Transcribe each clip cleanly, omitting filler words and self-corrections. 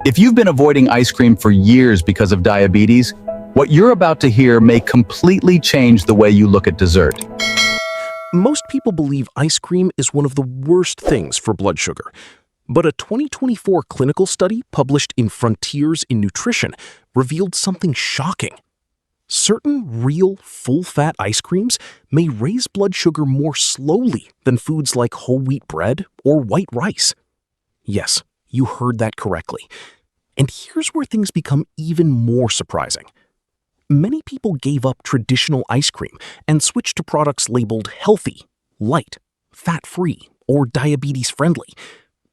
If you've been avoiding ice cream for years because of diabetes, what you're about to hear may completely change the way you look at dessert. Most people believe ice cream is one of the worst things for blood sugar. But a 2024 clinical study published in Frontiers in Nutrition revealed something shocking. Certain real full-fat ice creams may raise blood sugar more slowly than foods like whole wheat bread or white rice. Yes, you heard that correctly. And here's where things become even more surprising. Many people gave up traditional ice cream and switched to products labeled healthy, light, fat-free, or diabetes-friendly.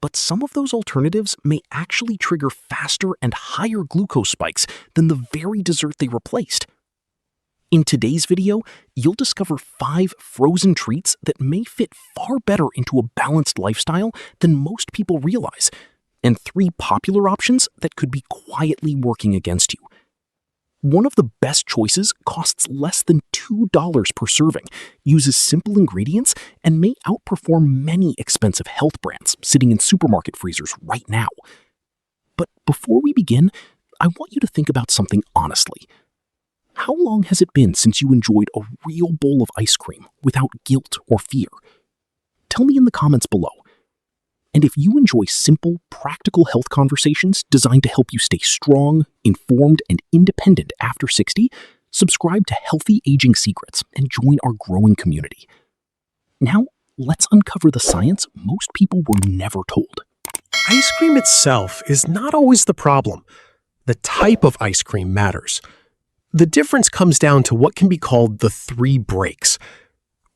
But some of those alternatives may actually trigger faster and higher glucose spikes than the very dessert they replaced. In today's video, you'll discover 5 frozen treats that may fit far better into a balanced lifestyle than most people realize, and 3 popular options that could be quietly working against you. One of the best choices costs less than $2 per serving, uses simple ingredients, and may outperform many expensive health brands sitting in supermarket freezers right now. But before we begin, I want you to think about something honestly. How long has it been since you enjoyed a real bowl of ice cream without guilt or fear? Tell me in the comments below. And if you enjoy simple, practical health conversations designed to help you stay strong, informed, and independent after 60, subscribe to Healthy Aging Secrets and join our growing community. Now, let's uncover the science most people were never told. Ice cream itself is not always the problem. The type of ice cream matters. The difference comes down to what can be called the 3 breaks.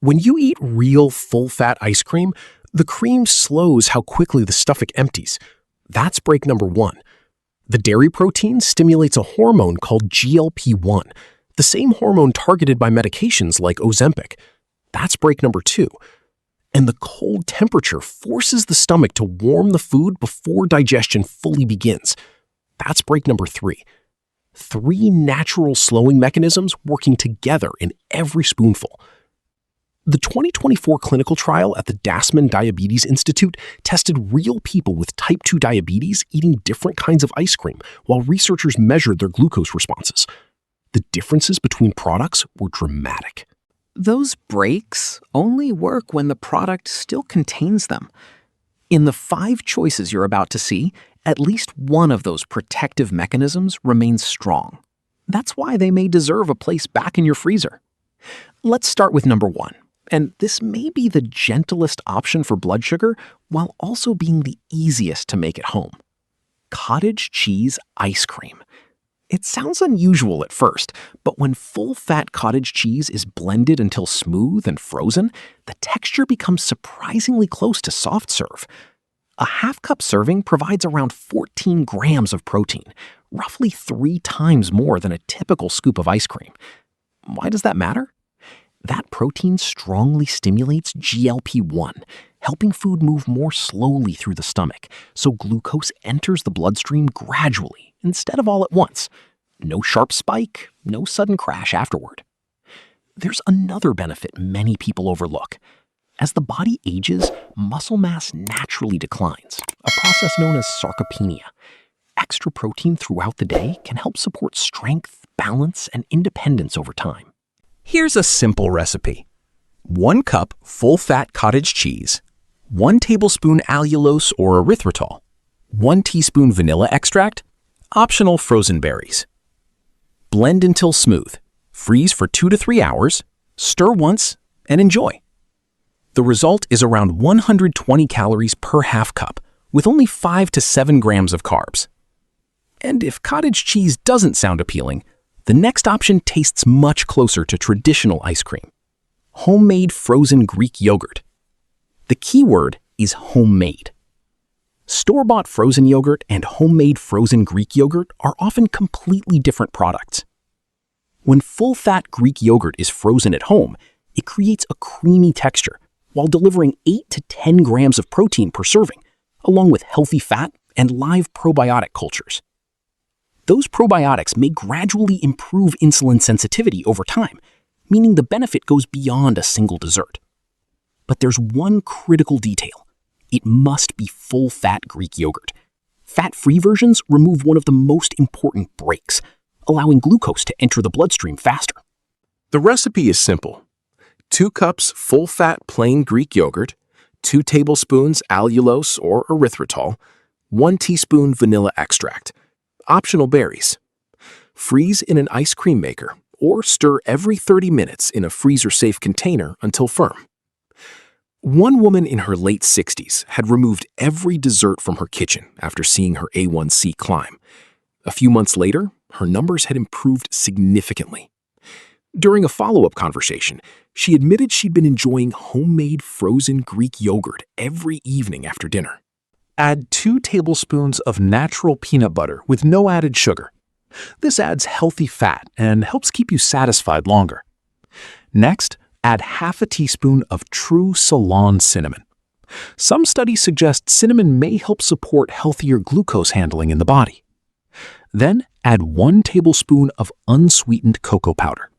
When you eat real full-fat ice cream, the cream slows how quickly the stomach empties. That's break number 1. The dairy protein stimulates a hormone called GLP-1, the same hormone targeted by medications like Ozempic. That's break number 2. And the cold temperature forces the stomach to warm the food before digestion fully begins. That's break number 3. 3 natural slowing mechanisms working together in every spoonful. The 2024 clinical trial at the Dasman Diabetes Institute tested real people with type 2 diabetes eating different kinds of ice cream while researchers measured their glucose responses. The differences between products were dramatic. Those breaks only work when the product still contains them. In the 5 choices you're about to see, at least one of those protective mechanisms remains strong. That's why they may deserve a place back in your freezer. Let's start with number 1. And this may be the gentlest option for blood sugar while also being the easiest to make at home. Cottage cheese ice cream. It sounds unusual at first, but when full-fat cottage cheese is blended until smooth and frozen, the texture becomes surprisingly close to soft serve. A half-cup serving provides around 14 grams of protein, roughly 3 times more than a typical scoop of ice cream. Why does that matter? That protein strongly stimulates GLP-1, helping food move more slowly through the stomach, so glucose enters the bloodstream gradually instead of all at once. No sharp spike, no sudden crash afterward. There's another benefit many people overlook. As the body ages, muscle mass naturally declines, a process known as sarcopenia. Extra protein throughout the day can help support strength, balance, and independence over time. Here's a simple recipe. 1 cup full-fat cottage cheese, 1 tablespoon allulose or erythritol, 1 teaspoon vanilla extract, optional frozen berries. Blend until smooth, freeze for 2 to 3 hours, stir once, and enjoy. The result is around 120 calories per half cup, with only 5 to 7 grams of carbs. And if cottage cheese doesn't sound appealing, the next option tastes much closer to traditional ice cream. Homemade frozen Greek yogurt. The key word is homemade. Store-bought frozen yogurt and homemade frozen Greek yogurt are often completely different products. When full-fat Greek yogurt is frozen at home, it creates a creamy texture while delivering 8 to 10 grams of protein per serving, along with healthy fat and live probiotic cultures. Those probiotics may gradually improve insulin sensitivity over time, meaning the benefit goes beyond a single dessert. But there's one critical detail. It must be full-fat Greek yogurt. Fat-free versions remove one of the most important brakes, allowing glucose to enter the bloodstream faster. The recipe is simple. 2 cups full-fat plain Greek yogurt, 2 tablespoons allulose or erythritol, 1 teaspoon vanilla extract. Optional berries. Freeze in an ice cream maker or stir every 30 minutes in a freezer-safe container until firm. One woman in her late 60s had removed every dessert from her kitchen after seeing her A1C climb. A few months later, her numbers had improved significantly. During a follow-up conversation, she admitted she'd been enjoying homemade frozen Greek yogurt every evening after dinner. Add 2 tablespoons of natural peanut butter with no added sugar. This adds healthy fat and helps keep you satisfied longer. Next, add half a teaspoon of true Ceylon cinnamon. Some studies suggest cinnamon may help support healthier glucose handling in the body. Then add 1 tablespoon of unsweetened cocoa powder.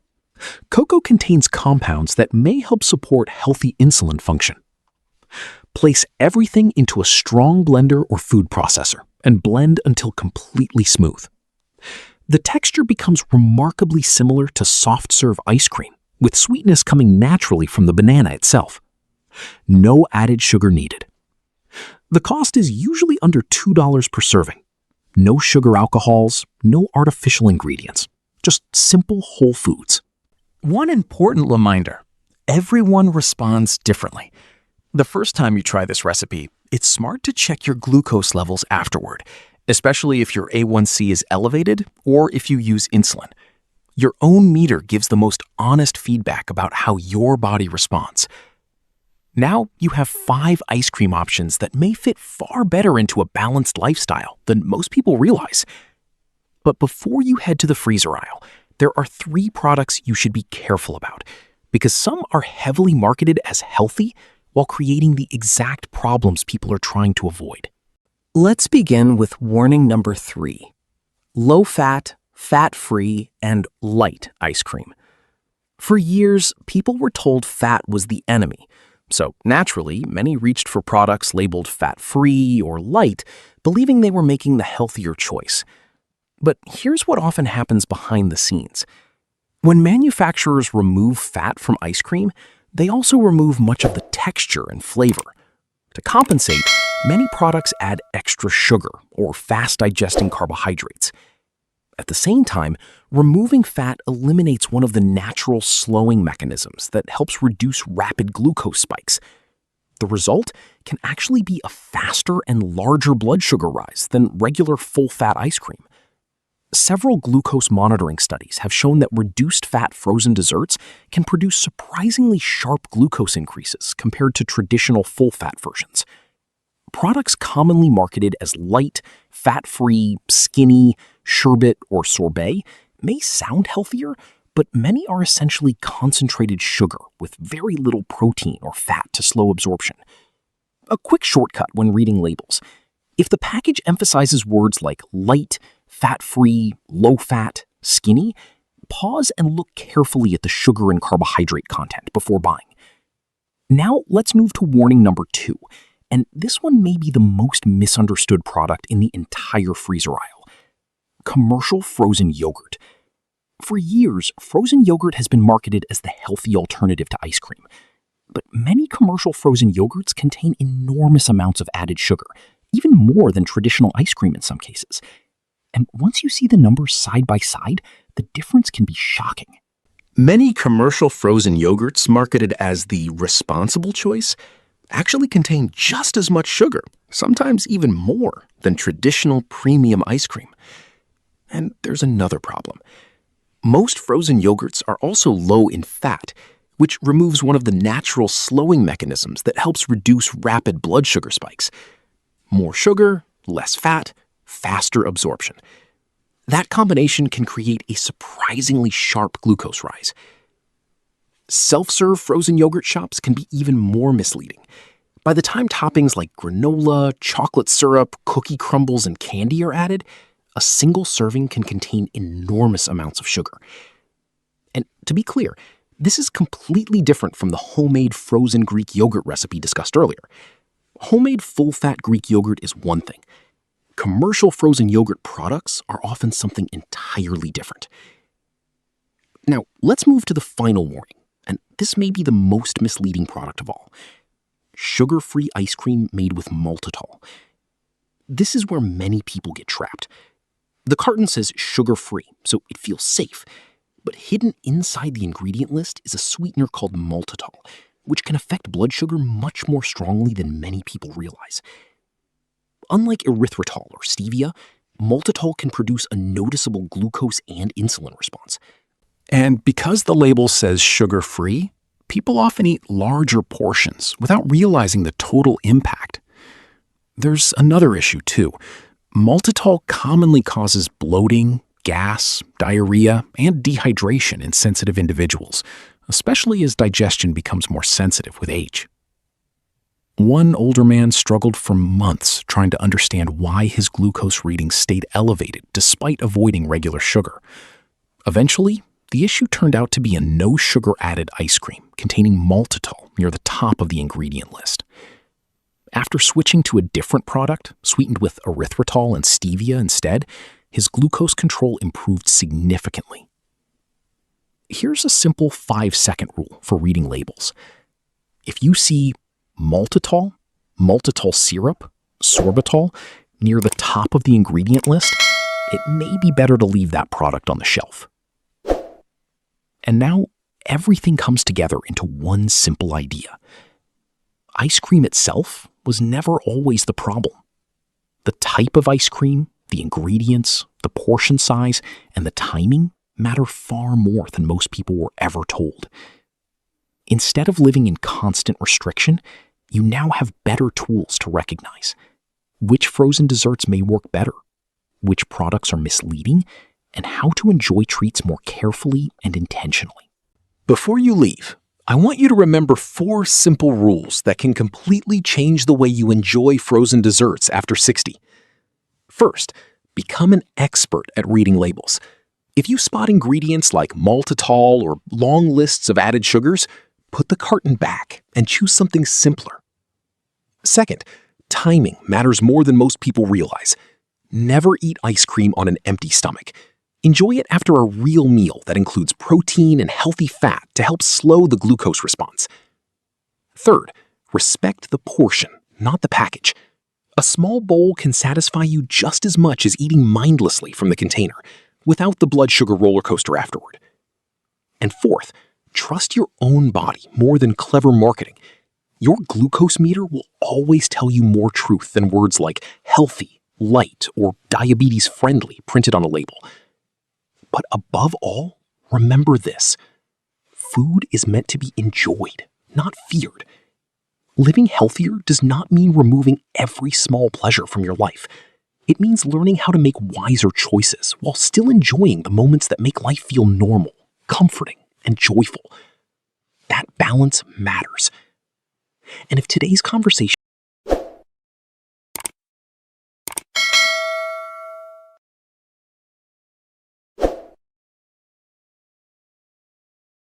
Cocoa contains compounds that may help support healthy insulin function. Place everything into a strong blender or food processor and blend until completely smooth. The texture becomes remarkably similar to soft-serve ice cream, with sweetness coming naturally from the banana itself. No added sugar needed. The cost is usually under $2 per serving. No sugar alcohols, no artificial ingredients, just simple whole foods. One important reminder, everyone responds differently. The first time you try this recipe, it's smart to check your glucose levels afterward, especially if your A1C is elevated or if you use insulin. Your own meter gives the most honest feedback about how your body responds. Now you have 5 ice cream options that may fit far better into a balanced lifestyle than most people realize. But before you head to the freezer aisle, there are 3 products you should be careful about, because some are heavily marketed as healthy while creating the exact problems people are trying to avoid. Let's begin with warning number 3: low-fat, fat-free, and light ice cream. For years, people were told fat was the enemy, so naturally, many reached for products labeled fat-free or light, believing they were making the healthier choice. But here's what often happens behind the scenes. When manufacturers remove fat from ice cream, they also remove much of the texture and flavor. To compensate, many products add extra sugar or fast-digesting carbohydrates. At the same time, removing fat eliminates one of the natural slowing mechanisms that helps reduce rapid glucose spikes. The result can actually be a faster and larger blood sugar rise than regular full-fat ice cream. Several glucose monitoring studies have shown that reduced fat frozen desserts can produce surprisingly sharp glucose increases compared to traditional full-fat versions. Products commonly marketed as light, fat-free, skinny, sherbet, or sorbet may sound healthier, but many are essentially concentrated sugar with very little protein or fat to slow absorption. A quick shortcut when reading labels: if the package emphasizes words like light, fat-free, low-fat, skinny, pause and look carefully at the sugar and carbohydrate content before buying. Now let's move to warning number 2, and this one may be the most misunderstood product in the entire freezer aisle: commercial frozen yogurt. For years, frozen yogurt has been marketed as the healthy alternative to ice cream. But many commercial frozen yogurts contain enormous amounts of added sugar, even more than traditional ice cream in some cases. And once you see the numbers side by side, the difference can be shocking. Many commercial frozen yogurts marketed as the responsible choice actually contain just as much sugar, sometimes even more, than traditional premium ice cream. And there's another problem. Most frozen yogurts are also low in fat, which removes one of the natural slowing mechanisms that helps reduce rapid blood sugar spikes. More sugar, less fat, faster absorption. That combination can create a surprisingly sharp glucose rise. Self-serve frozen yogurt shops can be even more misleading. By the time toppings like granola, chocolate syrup, cookie crumbles, and candy are added, a single serving can contain enormous amounts of sugar. And to be clear, this is completely different from the homemade frozen Greek yogurt recipe discussed earlier. Homemade full-fat Greek yogurt is one thing. commercial frozen yogurt products are often something entirely different. Now, let's move to the final warning, and this may be the most misleading product of all. Sugar-free ice cream made with maltitol. This is where many people get trapped. The carton says sugar-free, so it feels safe. But hidden inside the ingredient list is a sweetener called maltitol, which can affect blood sugar much more strongly than many people realize. Unlike erythritol or stevia, maltitol can produce a noticeable glucose and insulin response. And because the label says sugar-free, people often eat larger portions without realizing the total impact. There's another issue, too. Maltitol commonly causes bloating, gas, diarrhea, and dehydration in sensitive individuals, especially as digestion becomes more sensitive with age. One older man struggled for months trying to understand why his glucose readings stayed elevated despite avoiding regular sugar. Eventually, the issue turned out to be a no-sugar-added ice cream containing maltitol near the top of the ingredient list. After switching to a different product, sweetened with erythritol and stevia instead, his glucose control improved significantly. Here's a simple 5-second rule for reading labels. If you see maltitol, maltitol syrup, sorbitol near the top of the ingredient list, it may be better to leave that product on the shelf. And now, everything comes together into one simple idea. Ice cream itself was never always the problem. The type of ice cream, the ingredients, the portion size, and the timing matter far more than most people were ever told. Instead of living in constant restriction, you now have better tools to recognize which frozen desserts may work better, which products are misleading, and how to enjoy treats more carefully and intentionally. Before you leave, I want you to remember 4 simple rules that can completely change the way you enjoy frozen desserts after 60. First, become an expert at reading labels. If you spot ingredients like maltitol or long lists of added sugars, put the carton back and choose something simpler. Second, timing matters more than most people realize. Never eat ice cream on an empty stomach. Enjoy it after a real meal that includes protein and healthy fat to help slow the glucose response. Third, respect the portion, not the package. A small bowl can satisfy you just as much as eating mindlessly from the container, without the blood sugar roller coaster afterward. And fourth, trust your own body more than clever marketing. Your glucose meter will always tell you more truth than words like healthy, light, or diabetes-friendly printed on a label. But above all, remember this. Food is meant to be enjoyed, not feared. Living healthier does not mean removing every small pleasure from your life. It means learning how to make wiser choices while still enjoying the moments that make life feel normal, comforting, and joyful. That balance matters. And if today's conversation